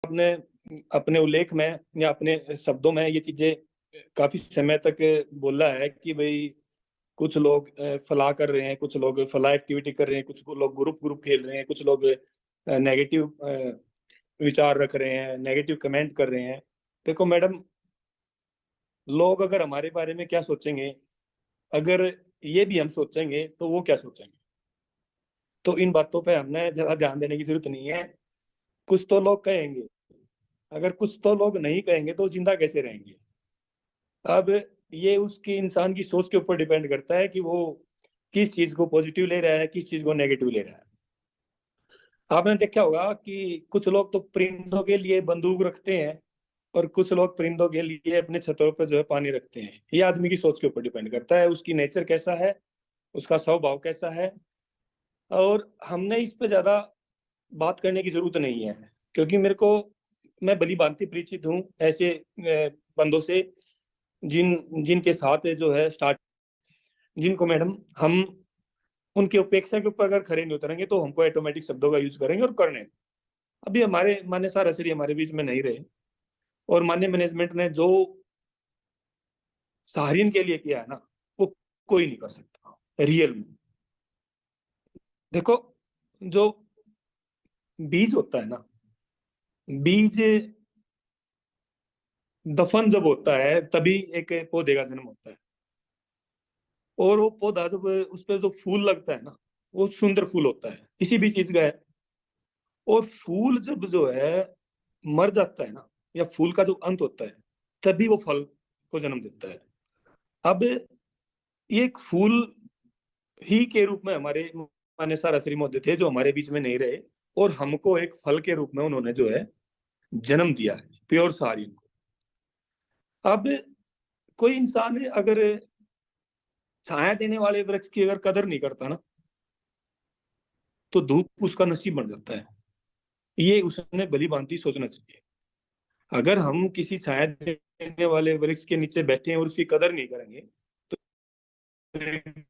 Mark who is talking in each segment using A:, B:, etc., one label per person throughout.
A: आपने अपने उल्लेख में या अपने शब्दों में ये चीज़ें काफ़ी समय तक बोला है कि भई कुछ लोग फलाह कर रहे हैं, कुछ लोग फलाह एक्टिविटी कर रहे हैं, कुछ लोग ग्रुप खेल रहे हैं, कुछ लोग नेगेटिव विचार रख रहे हैं, नेगेटिव कमेंट कर रहे हैं। देखो मैडम, लोग अगर हमारे बारे में क्या सोचेंगे, अगर ये भी हम सोचेंगे, तो वो क्या सोचेंगे? तो इन बातों पे हमने ज़्यादा ध्यान देने की ज़रूरत नहीं है। कुछ तो लोग कहेंगे, अगर कुछ तो लोग नहीं कहेंगे, तो ज़िंदा कैसे रहेंगे? अब ये उसकी इंसान की सोच के ऊपर डिपेंड करता है कि वो किस चीज़ को पॉज़िटिव ले रहा है, किस चीज़ को नेगेटिव ले रहा है। आपने देखा होगा कि कुछ लोग तो परिंदों के लिए बंदूक रखते हैं और कुछ लोग परिंदों के लिए अपने छतों पे जो है पानी रखते हैं। ये आदमी की सोच के ऊपर डिपेंड करता है, उसकी नेचर कैसा है, उसका स्वभाव कैसा है। और हमने इस पे ज़्यादा बात करने की ज़रूरत नहीं है, क्योंकि मैं भली-भाँति परिचित हूँ ऐसे बंदों से जिनके साथ जो है स्टार्ट जिनको मैडम हम उनकी उपेक्षा के ऊपर अगर खरे नहीं उतरेंगे, तो हमको ऑटोमैटिक शब्दों का यूज़ करेंगे और करने दें। अभी हमारे माननीय सर असरी हमारे बीच में नहीं रहे और माननीय मैनेजमेंट ने जो सहारियन के लिए किया है ना, वो कोई नहीं कर सकता, रियल में। देखो, जो बीज होता है ना, बीज दफन जब होता है, तभी एक पौधे का जन्म होता है और वो पौधा जब उसपे जो फूल लगता है ना, वो सुंदर फूल होता है, किसी भी चीज़ का है। और फूल जब जो है मर जाता है ना, या फूल का जो अंत होता है, तभी वो फल को जन्म देता है। अब ये एक फूल ही के रूप में हमारे माननीय सर असरी महोदय थे, जो हमारे बीच में नहीं रहे और हमको एक फल के रूप में उन्होंने जो है जन्म दिया है, प्योर सहारियन को। अब कोई इंसान अगर छाया देने वाले वृक्ष की अगर कदर नहीं करता ना, तो धूप उसका नसीब बन जाता है। ये उसने भली-भांति सोचना चाहिए। अगर हम किसी छाया देने वाले वृक्ष के नीचे बैठे हैं और उसकी कदर नहीं करेंगे, तो एक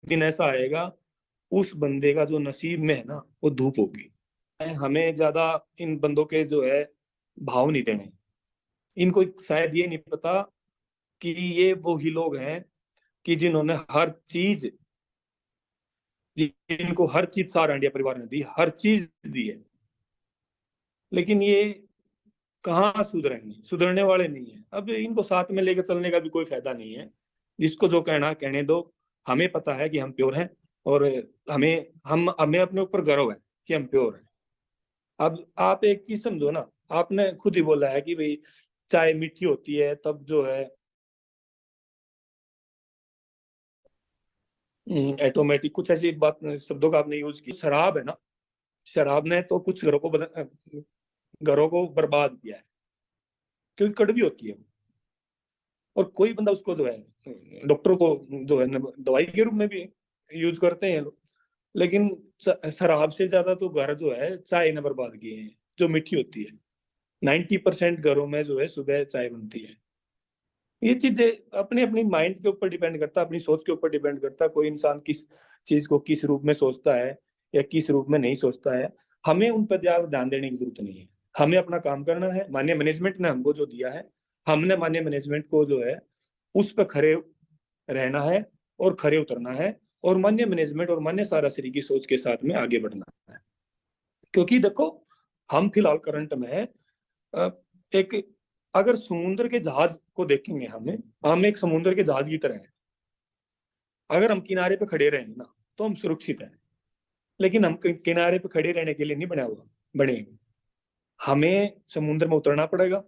A: दिन ऐसा आएगा, उस बंदे का जो नसीब में है ना, वो धूप होगी। हमें ज़्यादा इन बंदों के जो है भाव नहीं देने। इनको शायद ये नहीं पता कि ये वो ही लोग हैं कि जिन्होंने हर चीज़ जिनको हर चीज़ सहारा इंडिया परिवार ने दी, हर चीज़ दी है। लेकिन ये कहाँ सुधरेंगे? सुधरने वाले नहीं हैं। अब इनको साथ में लेके चलने का भी कोई फ़ायदा नहीं है। जिसको जो कहना कहने दो। हमें पता है कि हम प्योर हैं और हमें अपने ऊपर गर्व है कि हम प्योर हैं। अब आप एक चीज़ समझो ना, आपने खुद ही बोला है कि भई चाय मीठी होती है तब जो है ऑटोमेटिक कुछ ऐसी बात शब्दों का आपने यूज़ की। शराब है ना, शराब ने तो कुछ घरों को बर्बाद किया है, क्योंकि कड़वी होती है वो। और कोई बंदा उसको जो है डॉक्टरों को जो है न दवाई के रूप में भी यूज़ करते हैं लोग। लेकिन शराब से ज़्यादा तो घर जो है चाय ने बर्बाद किए हैं, जो मीठी होती है। 90% घरों में जो है सुबह चाय बनती है। ये चीज़ें अपनी-अपनी माइंड के ऊपर डिपेंड करता है, अपनी सोच के ऊपर डिपेंड करता है, कोई इंसान किस चीज़ को किस रूप में सोचता है या किस रूप में नहीं सोचता है। हमें उन पे ज़्यादा ध्यान देने की ज़रूरत नहीं है। हमें अपना काम करना है, माननीय मैनेजमेंट ने हमको जो दिया है, हमने माननीय मैनेजमेंट को जो है उस पे खरे रहना है और खरे उतरना है और माननीय मैनेजमेंट और माननीय साराश्री की सोच के साथ में आगे बढ़ना है। क्योंकि देखो, हम फिलहाल करंट में अ, एक अगर समुद्र के जहाज को देखेंगे हम एक समुद्र के जहाज की तरह हैं। अगर हम किनारे पे खड़े रहेंगे ना, तो हम सुरक्षित हैं। लेकिन हम किनारे पे खड़े रहने के लिए नहीं बने हैं। हमें समुद्र में उतरना पड़ेगा,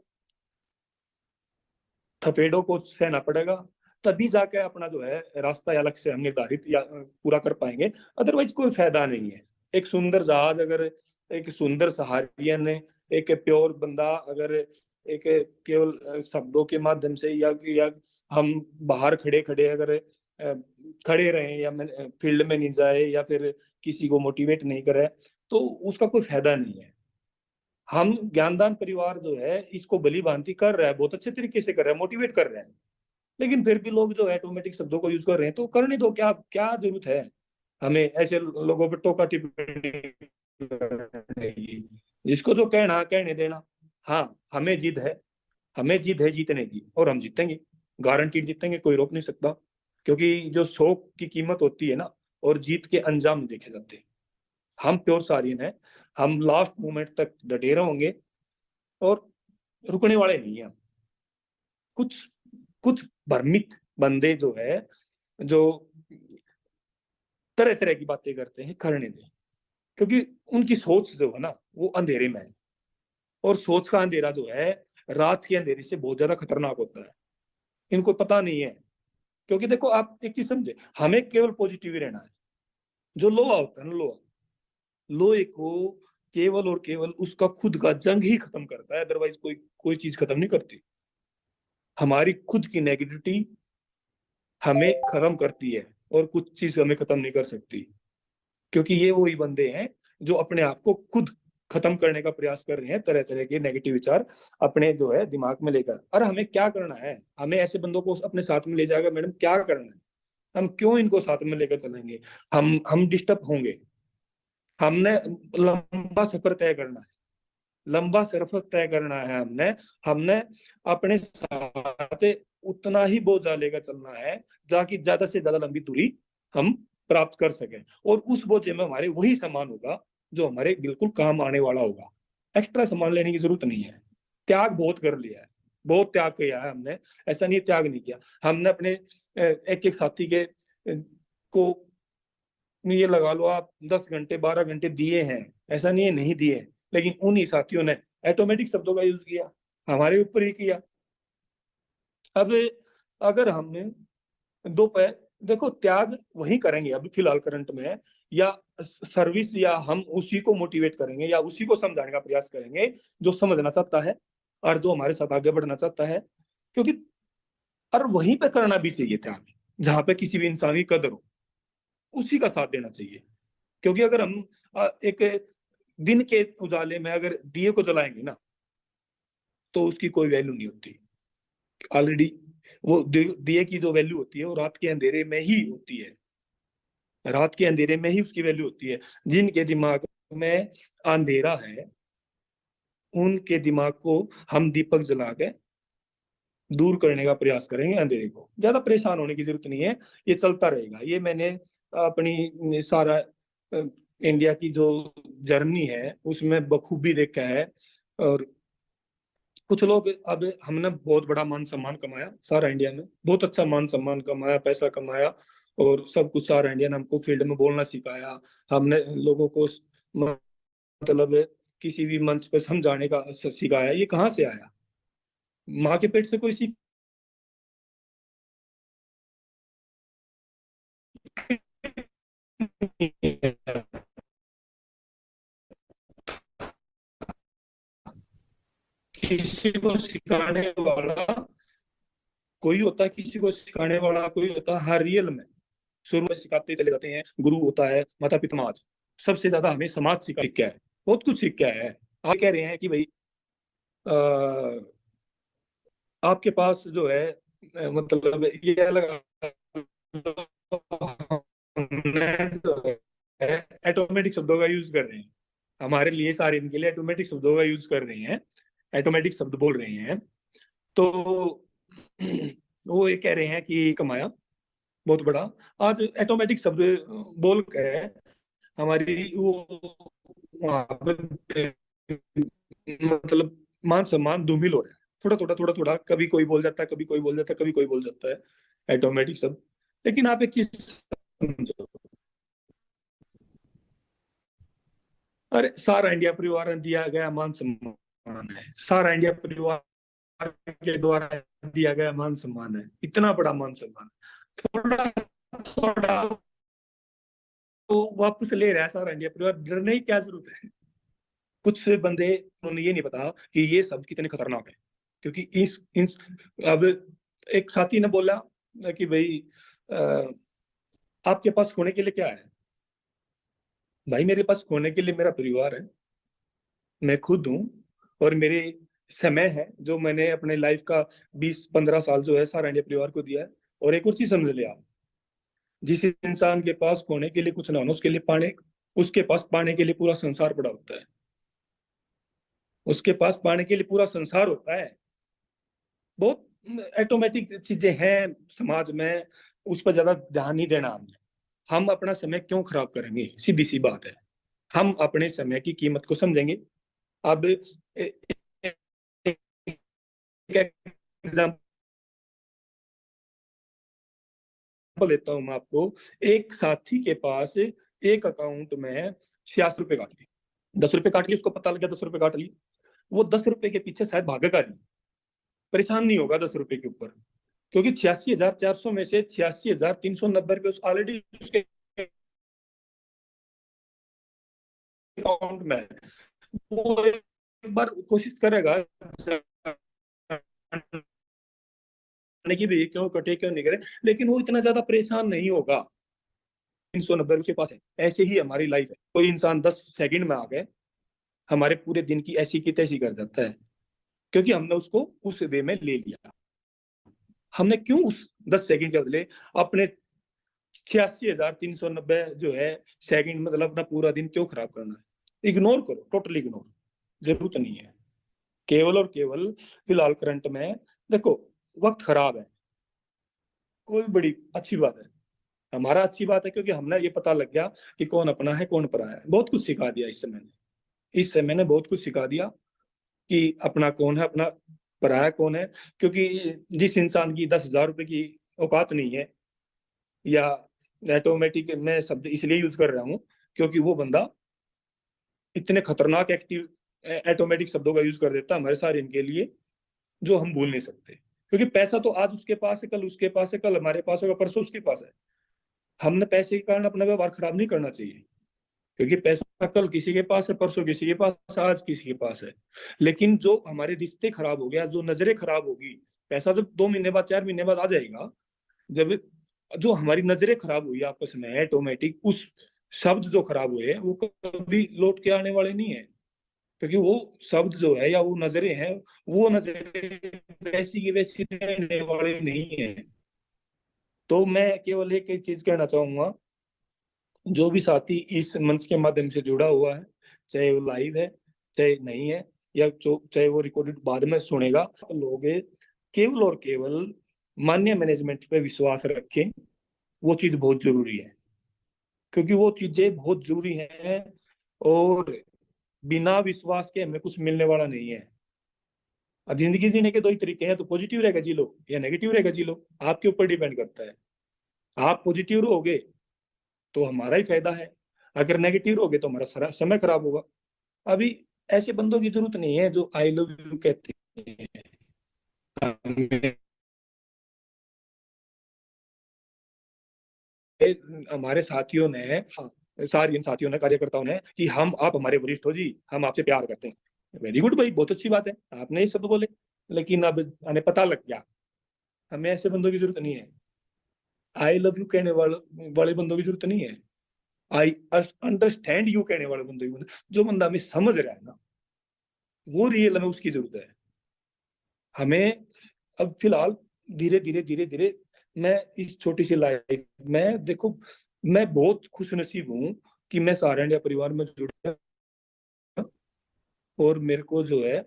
A: थपेड़ों को सहना पड़ेगा, तभी जाके अपना जो है रास्ता या लक्ष्य हम निर्धारित या पूरा कर पाएँगे, अदरवाइज़ कोई फ़ायदा नहीं है। एक सुंदर जहाज अगर एक सुंदर सहारियन एक प्योर बंदा अगर एक केवल शब्दों के माध्यम से या हम बाहर खड़े-खड़े अगर खड़े रहें या फील्ड में नहीं जाए या फिर किसी को मोटिवेट नहीं करे, तो उसका कोई फ़ायदा नहीं है। हम ज्ञानदान परिवार जो है इसको भली-भांति कर रहा है, बहुत अच्छे तरीके से कर रहा है, मोटिवेट कर रहे हैं। लेकिन फिर भी लोग जो है ऑटोमेटिक शब्दों को यूज़ कर रहे हैं, तो करने दो, क्या क्या ज़रूरत है? हमें ऐसे लोगों पे टोका टिप्पणी करनी, जिसको जो कहना कहने देना। हाँ, हमें जिद है जीतने की, और हम जीतेंगे, गारंटीड जीतेंगे, कोई रोक नहीं सकता। क्योंकि जो शौक की कीमत होती है ना, और जीत के अंजाम देखे जाते हैं। हम प्योर सारियन है, हम लास्ट मोमेंट तक डटे रहेंगे और रुकने वाले नहीं है। कुछ कुछ भ्रमित बंदे जो है, जो तरह तरह की बातें करते हैं, करने दें। क्योंकि उनकी सोच जो है ना, वो अंधेरे में है, और सोच का अंधेरा जो है रात के अंधेरे से बहुत ज्यादा खतरनाक होता है। इनको पता नहीं है। क्योंकि देखो, आप एक चीज समझे, हमें केवल पॉजिटिव ही रहना है। जो लोहा होता है ना, लोहे को केवल और केवल उसका खुद का जंग ही खत्म करता है, अदरवाइज कोई कोई चीज खत्म नहीं करती। हमारी खुद की नेगेटिविटी हमें खत्म करती है, और कुछ चीज हमें खत्म नहीं कर सकती। क्योंकि ये वही बंदे हैं जो अपने आप को खुद खत्म करने का प्रयास कर रहे हैं, तरह तरह के नेगेटिव विचार अपने जो है दिमाग में लेकर। और हमें क्या करना है? हमें ऐसे बंदों को अपने साथ में ले जाकर, मैडम क्या करना है? हम क्यों इनको साथ में लेकर चलेंगे? हम डिस्टर्ब होंगे। हमने लंबा सफर तय करना है, लंबा सफर तय करना है। हमने हमने अपने साथ उतना ही बोझा लेकर चलना है, ताकि ज्यादा से ज्यादा लंबी दूरी हम प्राप्त कर सकें। और उस बोझे में हमारे वही सामान होगा जो हमारे बिल्कुल काम आने वाला होगा। एक्स्ट्रा सामान लेने की जरूरत नहीं है। त्याग बहुत कर लिया है, बहुत त्याग किया है हमने। ऐसा नहीं त्याग नहीं किया हमने। अपने एक एक साथी के को ये लगा लो आप 10 घंटे 12 घंटे दिए हैं, ऐसा नहीं है नहीं दिए। लेकिन उन्हीं साथियों ने ऑटोमेटिक शब्दों का यूज किया, हमारे ऊपर ही किया। अब अगर हमने दो पै देखो, त्याग वही करेंगे अभी फिलहाल करंट में है, या सर्विस, या हम उसी को मोटिवेट करेंगे, या उसी को समझाने का प्रयास करेंगे जो समझना चाहता है और जो हमारे साथ आगे बढ़ना चाहता है। क्योंकि और वहीं पे करना भी चाहिए त्याग, जहां पे किसी भी इंसान की कदर हो, उसी का साथ देना चाहिए। क्योंकि अगर हम एक दिन के उजाले में अगर दिए को जलाएंगे ना, तो उसकी कोई वैल्यू नहीं होती। ऑलरेडी वो दिए की जो वैल्यू होती है, वो रात के अंधेरे में ही होती है। रात के अंधेरे में ही उसकी वैल्यू होती है। जिनके दिमाग में अंधेरा है, उनके दिमाग को हम दीपक जला के दूर करने का प्रयास करेंगे। अंधेरे को ज्यादा परेशान होने की जरूरत नहीं है, ये चलता रहेगा। ये मैंने अपनी सारा इंडिया की जो जर्नी है उसमें बखूबी देखा है। और कुछ लोग, अब हमने बहुत बड़ा मान सम्मान कमाया सारा इंडिया में, बहुत अच्छा मान सम्मान कमाया, पैसा कमाया, और सब कुछ सारा इंडिया ने हमको फील्ड में बोलना सिखाया। हमने लोगों को मतलब किसी भी मंच पर समझाने का सिखाया। ये कहाँ से आया? माँ के पेट से कोई सीख किसी को सिखाने वाला कोई होता है, किसी को सिखाने वाला कोई होता है। हर रियल में शुरू में सिखाते चले जाते हैं, गुरु होता है, माता पिता, समाज। सबसे ज्यादा हमें समाज सीख क्या है, बहुत कुछ सीख क्या है। आप कह रहे हैं कि भाई आपके पास जो है मतलब ये अलग जो है ऑटोमेटिक शब्दों का यूज कर रहे हैं। हमारे लिए सारे इनके लिए ऑटोमेटिक शब्दों का यूज कर रहे हैं, ऑटोमेटिक शब्द बोल रहे हैं। तो वो ये कह रहे हैं कि कमाया बहुत बड़ा, आज ऑटोमेटिक शब्द बोल के हमारी वो वहां पे मतलब मान सम्मान धूमिल हो रहा है। थोड़ा थोड़ा थोड़ा थोड़ा, कभी कोई बोल जाता है, कभी कोई बोल जाता है, कभी कोई बोल जाता है ऑटोमेटिक शब्द। लेकिन आप एक चीज समझो, अरे सारा इंडिया परिवार दिया गया मान सम्मान है, सारा इंडिया परिवार के द्वारा दिया गया मान सम्मान है, इतना बड़ा मान सम्मान। थोड़ा थोड़ा तो वापस ले रहा है सारा इंडिया परिवार, डरने की क्या जरूरत है? कुछ बंदे, उन्हें ये नहीं पता कि ये शब्द कितने खतरनाक है। क्योंकि इस अब एक साथी ने बोला कि भाई आपके पास खोने के लिए क्या है? भाई मेरे पास खोने के लिए मेरा परिवार है, मैं खुद हूँ, और मेरे समय है जो मैंने अपने लाइफ का 20-15 साल जो है सारा इंडिया परिवार को दिया है। और एक और चीज समझ लिया आप, जिस इंसान के पास खोने के लिए कुछ ना हो, उसके पास पाने के लिए पूरा संसार पड़ा होता है। उसके पास पाने के लिए पूरा संसार होता है। बहुत ऑटोमेटिक चीजें हैं समाज में, उस पर ज्यादा ध्यान नहीं देना हमने। हम अपना समय क्यों खराब करेंगे, सीधी सी बात है। हम अपने समय की कीमत को समझेंगे। अब एग्जाम्पल देता हूँ मैं आपको। एक साथी के पास एक अकाउंट में 86 रुपए काट लिए, 10 रुपए काट लिए, उसको पता लग गया 10 रुपए काट लिए। वो 10 रुपए के पीछे शायद भागेगा नहीं, परेशान नहीं होगा 10 रुपए के ऊपर, क्योंकि 86,400 में से 86,390 रुपए ऑलरेडी उसके अकाउंट में है। वो एक बार कोशिश करेगा की भी क्यों कटे क्यों नहीं करे, लेकिन वो इतना ज्यादा परेशान नहीं होगा। 390 उसके पास है। ऐसे ही हमारी लाइफ है। कोई इंसान 10 सेकंड में आ गए, हमारे पूरे दिन की ऐसी की तैसी कर देता है, क्योंकि हमने उसको उस वे में ले लिया। हमने क्यों उस 10 सेकंड के बदले अपने 86,390 जो है सेकंड, मतलब अपना पूरा दिन क्यों खराब करना है। इग्नोर करो, टोटली इग्नोर, जरूरत नहीं है। केवल और केवल फिलहाल करंट में देखो, वक्त खराब है, कोई बड़ी अच्छी बात है। हमारा अच्छी बात है क्योंकि हमने ये पता लग गया कि कौन अपना है कौन पराया है। बहुत कुछ सिखा दिया इस समय ने, इस समय ने बहुत कुछ सिखा दिया कि अपना कौन है, अपना पराया कौन है। क्योंकि जिस इंसान की 10,000 रुपए की औकात नहीं है, या ऑटोमेटिक मैं शब्द इसलिए यूज कर रहा हूँ क्योंकि वो बंदा इतने खतरनाक एक्टिव ऑटोमेटिक शब्दों का यूज कर देता है हमारे सारे इनके लिए, जो हम भूल नहीं सकते। क्योंकि पैसा तो आज उसके पास है, कल उसके पास है, कल हमारे पास होगा, परसों उसके पास है। हमने पैसे के कारण अपना व्यवहार खराब नहीं करना चाहिए, क्योंकि पैसा कल किसी के पास है, परसों किसी के पास, आज किसी के पास है। लेकिन जो हमारे रिश्ते खराब हो गया, जो नजरें खराब होगी, पैसा तो 2 महीने बाद 4 महीने बाद आ जाएगा। जब जो हमारी नजरें खराब हुई आपस में ऑटोमेटिक, उस शब्द जो खराब हुए वो कभी लौट के आने वाले नहीं है। क्योंकि वो शब्द जो है या वो नजरें हैं, वो नजरें वैसी की वैसी रहने वाली नहीं है। तो मैं केवल एक चीज कहना चाहूंगा, जो भी साथी इस मंच के माध्यम से जुड़ा हुआ है, चाहे वो लाइव है चाहे नहीं है, या चाहे वो रिकॉर्डेड बाद में सुनेगा, लोग केवल और केवल मान्य मैनेजमेंट पे विश्वास रखें। वो चीज बहुत जरूरी है, क्योंकि वो चीजें बहुत जरूरी हैं। और बिना विश्वास के हमें कुछ मिलने वाला नहीं है। अब जिंदगी जीने के दो ही तरीके हैं, तो पॉजिटिव रहेगा जी लो, या नेगेटिव रहेगा जी लो, आपके ऊपर डिपेंड करता है। आप पॉजिटिव रहोगे तो हमारा ही फायदा है, अगर नेगेटिव रहोगे तो हमारा सारा समय खराब होगा। अभी ऐसे बंदों की जरूरत नहीं है जो आई लव यू कहते हैं। हमारे साथियों ने, सारे साथियों ने, कार्यकर्ताओं ने, कि हम आप हमारे वरिष्ठ हो जी, हम आपसे प्यार करते हैं। वेरी गुड भाई, बहुत अच्छी बात है, आपने ये शब्द बोले। लेकिन अब हमें पता लग गया, हमें ऐसे बंदों की जरूरत नहीं है। आई लव यू कहने वाले बंदों की जरूरत नहीं है। आई अंडरस्टैंड यू कहने वाले बंदों की, जो बंदा हमें समझ रहा है ना, वो रियल हमें उसकी जरूरत है। हमें अब फिलहाल धीरे धीरे धीरे धीरे, मैं इस छोटी सी लाइफ में देखो, मैं बहुत खुश नसीब हूँ कि मैं सारा इंडिया परिवार में जुड़ा, और मेरे को जो है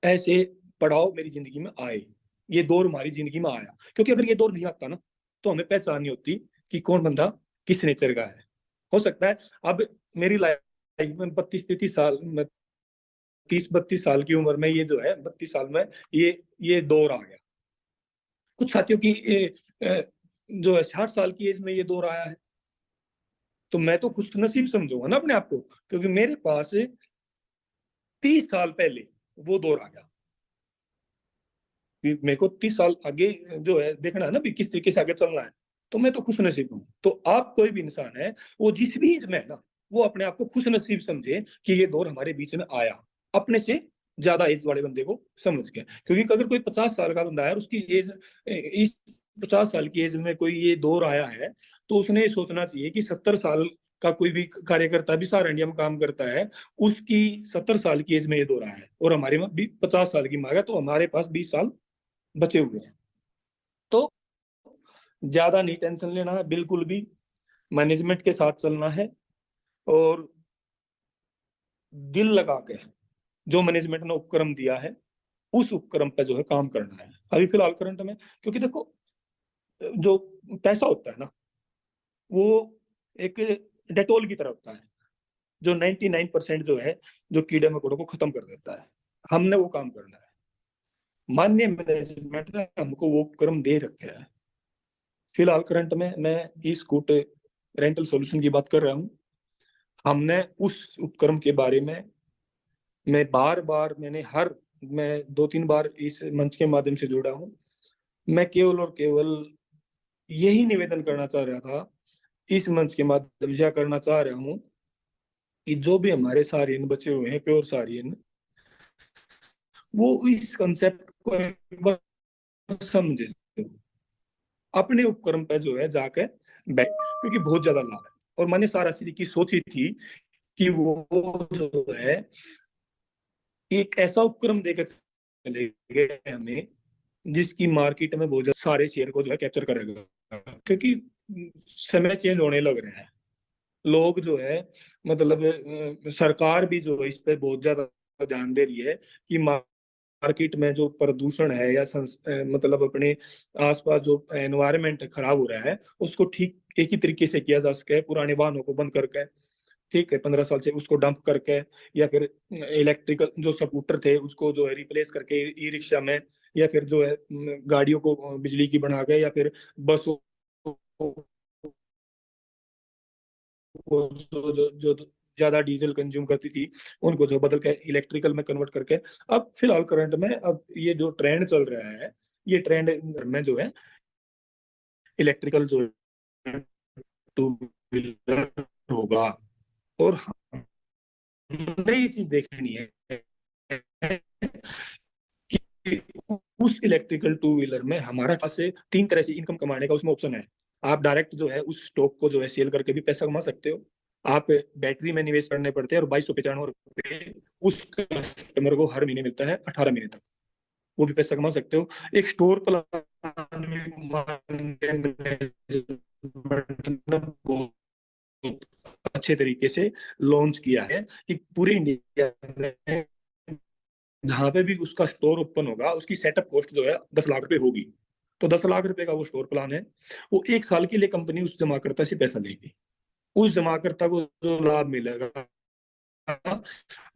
A: ऐसे पड़ाव मेरी जिंदगी में आए, ये दौर हमारी जिंदगी में आया। क्योंकि अगर ये दौर नहीं आता ना, तो हमें पहचान नहीं होती कि कौन बंदा किस नेचर का है। हो सकता है अब मेरी लाइफ में 32-33 साल में, 30-32 साल की उम्र में, ये जो है 32 साल में ये दौर आ गया। कुछ साथियों की जो है 60 साल की एज में ये दौर आया है। तो मैं तो खुश नसीब समझूंगा ना अपने आप को, क्योंकि मेरे पास 30 साल पहले वो दौर आ गया। मेरे को 30 साल आगे जो है देखना है ना भी, किस तरीके से आगे चलना है। तो मैं तो खुश नसीब हूँ। तो आप कोई भी इंसान है, वो जिस भी एज में है ना, वो अपने आप को खुश नसीब समझे कि ये दौर हमारे बीच में आया, अपने से ज्यादा एज वाले बंदे को समझ के। क्योंकि अगर कोई 50 साल का बंदा है और उसकी एज, इस 50 साल की एज में कोई ये दौर आया है, तो उसने ये सोचना चाहिए कि 70 साल का कोई भी कार्यकर्ता भी सारा इंडिया में काम करता है, उसकी 70 साल की एज में ये दौर आया है, और हमारे में भी 50 साल की मांग है, तो हमारे पास 20 साल बचे हुए हैं। तो ज्यादा नहीं टेंशन लेना है बिल्कुल भी, मैनेजमेंट के साथ चलना है और दिल लगा के जो मैनेजमेंट ने उपक्रम दिया है उस उपक्रम पे जो है काम करना है अभी फिलहाल करंट में। क्योंकि देखो जो पैसा होता है ना वो एक डेटोल की तरह होता है जो 99% जो है जो कीड़े मकोड़ों को खत्म कर देता है। हमने वो काम करना है। माननीय मैनेजमेंट ने हमको वो उपक्रम दे रखे है। फिलहाल करंट में मैं ई स्कूटर रेंटल सॉल्यूशन की बात कर रहा हूँ। हमने उस उपक्रम के बारे में मैं बार बार मैं 2-3 बार इस मंच के माध्यम से जुड़ा हूँ। मैं केवल और केवल यही निवेदन करना चाह रहा था, इस मंच के माध्यम से करना चाह रहा हूँ कि जो भी हमारे सारियन बचे हुए हैं, प्योर सारियन, वो इस कंसेप्ट को एक बार समझे, अपने उपक्रम पे जो है जाके बैठ, क्योंकि बहुत ज्यादा लाभ है। और मैंने सारा श्री की सोची थी कि वो जो है एक ऐसा उपक्रम देकर चलेंगे हमें जिसकी मार्केट में बहुत ज्यादा सारे शेयर को जो है कैप्चर करेगा। क्योंकि समय चेंज होने लग रहे हैं, लोग जो है मतलब सरकार भी जो है इस पे बहुत ज्यादा ध्यान दे रही है कि मार्केट में जो प्रदूषण है या मतलब अपने आसपास जो एनवायरनमेंट खराब हो रहा है उसको ठीक एक ही तरीके से किया जा सके, पुराने वाहनों को बंद करके, ठीक है 15 साल से उसको डंप करके, या फिर इलेक्ट्रिकल जो स्कूटर थे उसको जो है रिप्लेस करके ई रिक्शा में, या फिर जो है गाड़ियों को बिजली की बना के, या फिर बसों को जो ज्यादा डीजल कंज्यूम करती थी उनको जो बदल के इलेक्ट्रिकल में कन्वर्ट करके। अब फिलहाल करंट में अब ये जो ट्रेंड चल रहा है, ये ट्रेंड में जो है इलेक्ट्रिकल जो टू व्हीलर होगा। और हमने ये चीज देखनी है कि उस इलेक्ट्रिकल टू व्हीलर में हमारा पास से 3 तरह से इनकम कमाने का उसमें ऑप्शन है। आप डायरेक्ट जो है उस स्टॉक को जो है सेल करके भी पैसा कमा सकते हो। आप बैटरी में निवेश करने पड़ते हैं और 2295 उस कस्टमर को हर महीने मिलता है 18 महीने तक, वो भी पैसा कमा सकते हो। एक स्टोर प्लान बहुत अच्छे तरीके से लॉन्च किया है कि पूरे इंडिया में जहां पे भी उसका स्टोर ओपन होगा उसकी सेटअप कॉस्ट जो है 10 लाख रुपए होगी। तो 10 लाख रुपए का वो स्टोर प्लान है। वो 1 साल के लिए कंपनी उस जमाकर्ता से पैसा लेगी। उस जमाकर्ता को जो लाभ मिलेगा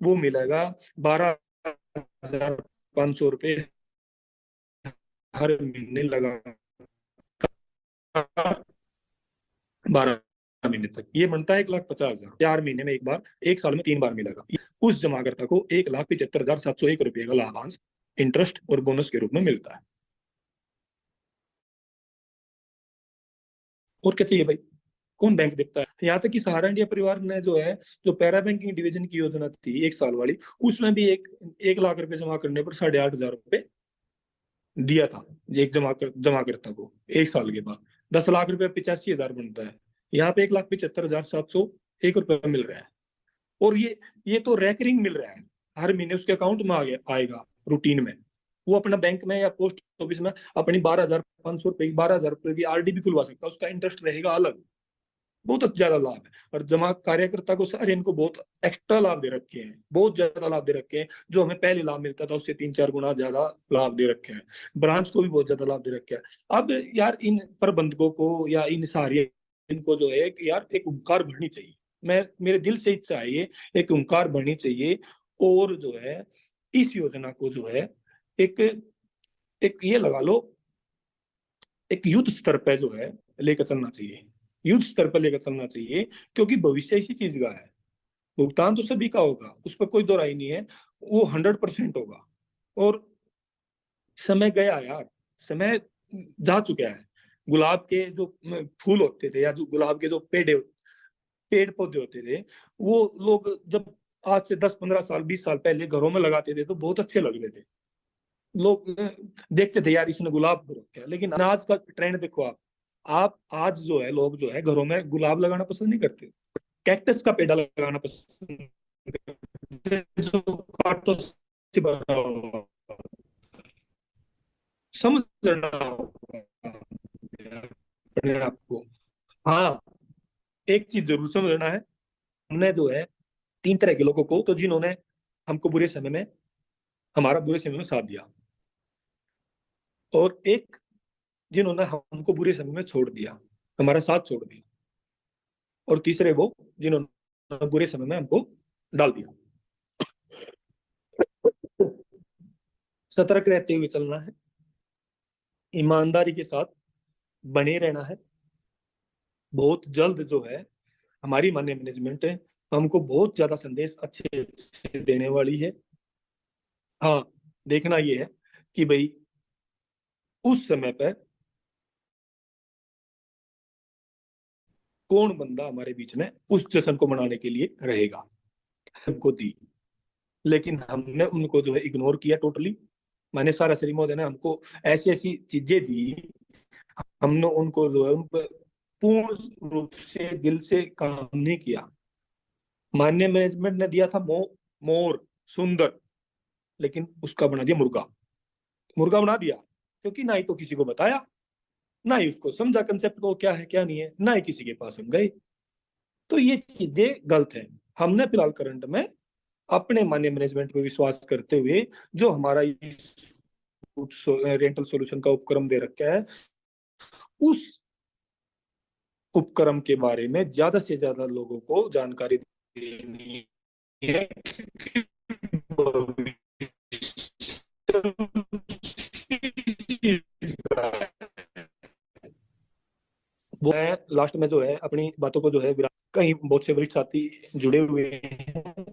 A: वो मिलेगा 12,500 रुपये हर महीने लगा, 12 महीने तक ये बनता है 1,50,000, 4 महीने में एक बार, 1 साल में 3 बार मिलेगा। उस जमाकर्ता को 1,75,701 रुपये का लाभांश इंटरेस्ट और बोनस के रूप में मिलता है। और क्या चाहिए भाई, कौन बैंक देता है। यहाँ तक कि सहारा इंडिया परिवार ने जो है जो पैरा बैंकिंग डिवीजन की योजना थी 1 साल वाली, उसमें भी 1 लाख रुपए जमा करने पर 8,500 रुपये दिया था एक जमाकर्ता को। 1 साल के बाद 10 लाख रुपए 85,000 बनता है। यहाँ पे 1,75,701 रुपये मिल रहा है। और ये तो रैकरिंग मिल रहा है, हर महीने उसके अकाउंट में आएगा रूटीन में। वो अपना बैंक में या पोस्ट ऑफिस में अपनी 12,500 रुपए 12,000 रुपए की आरडी भी खुलवा सकता है, उसका इंटरेस्ट रहेगा अलग। बहुत ज्यादा लाभ है। और जमा कार्यकर्ता को सारे इनको बहुत एक्स्ट्रा लाभ दे रखे हैं, बहुत ज्यादा लाभ दे रखे हैं। जो हमें पहले लाभ मिलता था उससे 3-4 गुना ज्यादा लाभ दे रखे हैं। ब्रांच को भी बहुत ज्यादा लाभ दे रखे हैं। अब यार इन प्रबंधकों को या इन सारे इनको जो है कि यार एक हुंकार भरनी चाहिए। मैं मेरे दिल से इच्छा है ये एक हुंकार भरनी चाहिए। और जो है इस योजना को जो है एक एक ये लगा लो, एक युद्ध स्तर पे जो है लेकर चलना चाहिए, युद्ध स्तर पर लेकर चलना चाहिए। क्योंकि भविष्य इसी चीज का है। भुगतान तो सभी का होगा, उस पर कोई दो राय नहीं है, वो 100% होगा। और समय गया यार, समय जा चुका है। गुलाब के जो फूल होते थे या जो गुलाब के जो पेड़ पौधे होते थे, वो लोग जब आज से 10-15 साल 20 साल पहले घरों में लगाते थे तो बहुत अच्छे लगते थे। लोग देखते थे यार इसने गुलाब हो रखा है। लेकिन आज का ट्रेंड देखो आप आज जो है लोग जो है घरों में गुलाब लगाना पसंद नहीं करते, कैक्टस का पेड़ लगाना पसंद करते हैं, जो कांटों से भरा हुआ। समझना होगा अपने आप को। हाँ, एक चीज जरूर समझना है, हमने जो है तीन तरह के लोगों को, तो जिन्होंने हमको बुरे समय में, हमारा बुरे समय में साथ दिया, और एक जिन्होंने हमको बुरे समय में छोड़ दिया, हमारा साथ छोड़ दिया, और तीसरे वो जिन्होंने बुरे समय में हमको डाल दिया। सतर्क रहते हुए चलना है, ईमानदारी के साथ बने रहना है। बहुत जल्द जो है हमारी मान्य मैनेजमेंट है हमको बहुत ज्यादा संदेश अच्छे अच्छे देने वाली है। हाँ, देखना ये है कि भाई उस समय पर कौन बंदा हमारे बीच में उस जश्न को मनाने के लिए रहेगा। हमको दी, लेकिन हमने उनको जो है इग्नोर किया टोटली। मैंने सारा श्री महोदय ने हमको ऐसी ऐसी चीजें दी, हमने उनको जो है उन पर पूर्ण रूप से दिल से काम नहीं किया। मान्य मैनेजमेंट ने दिया था मोर सुंदर, लेकिन उसका बना दिया मुर्गा। मुर्गा बना दिया, क्योंकि ना ही तो किसी को बताया, ना ही उसको समझा कंसेप्ट को क्या है क्या नहीं है, ना ही किसी के पास हम गए। तो ये चीजें गलत है। हमने फिलहाल करंट में अपने मान्य मैनेजमेंट पे विश्वास करते हुए जो हमारा रेंटल सॉल्यूशन का उपक्रम दे रखा है, उस उपक्रम के बारे में ज्यादा से ज्यादा लोगों को जानकारी देनी है। वो है लास्ट में जो है अपनी बातों को जो है कहीं बहुत से वरिष्ठ साथी जुड़े हुए हैं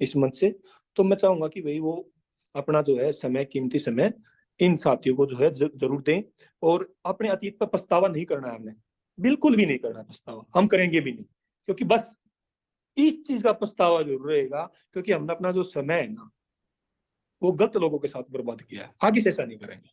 A: इस मंच से, तो मैं चाहूंगा कि भाई वो अपना जो है समय, कीमती समय इन साथियों को जो है जरूर दें। और अपने अतीत पर पछतावा नहीं करना है हमने, बिल्कुल भी नहीं करना है पछतावा, हम करेंगे भी नहीं। क्योंकि बस इस चीज का पछतावा जरूर रहेगा, क्योंकि हमने अपना जो समय है ना वो गलत लोगों के साथ बर्बाद किया है। आगे से ऐसा नहीं करेंगे।